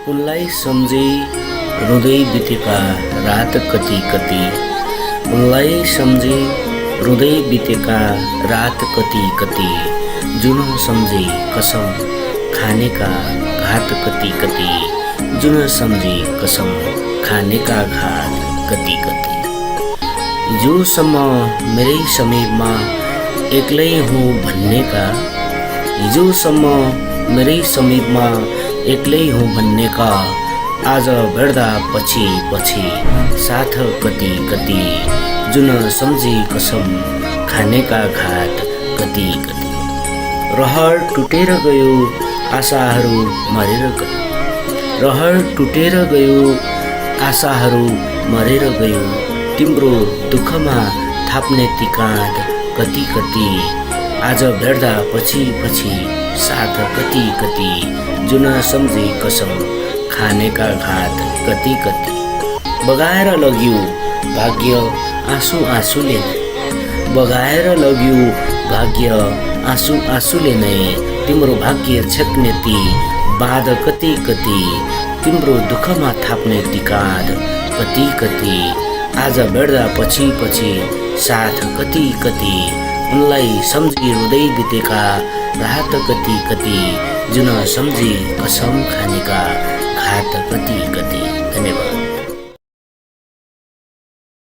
उनलाई सम्झी रुँदै बितेका रात कति कति, उनलाई सम्झी रुँदै बितेका रात कति कति, जुन सम्झी कसम खानेका घात कति कति, जुन सम्झी कसम खानेका घात कति कति। हिजोसम्म मेरै समीपमा एक्लै हुँ भन्नेका, हिजोसम्म मेरै समीपमा एक्लै हुँ भन्नेका, आज भेट्दा पछि पछि साथ कति कति, जुन सम्झी कसम खानेका घात कति कति। रहर टुटेर गयो आशाहरू मरेर गयो, रहर टुटेर गयो आशाहरू मरेर गयो, तिम्रो दुःखमा थाप्ने ती काँध कति कति, आज भेट्दा पछि पछि साथ कति कति, जुन सम्झी कसम खानेका घात कति कति। बगाएर लग्यो भाग्य आँसु आँसुले नै, बगाएर लग्यो भाग्य आँसु आँसुले नै, तिम्रो भाग्य छेक्ने ती बाँध कति कति, तिम्रो दुःखमा थाप्ने ती काँध कति कति, आज भेट्दा पछि पछि साथ कति कति। उनलाई सम्झी रुँदै बितेका रात कति कति, जुन सम्झी कसम खानेका घात कति कति। धन्यवाद।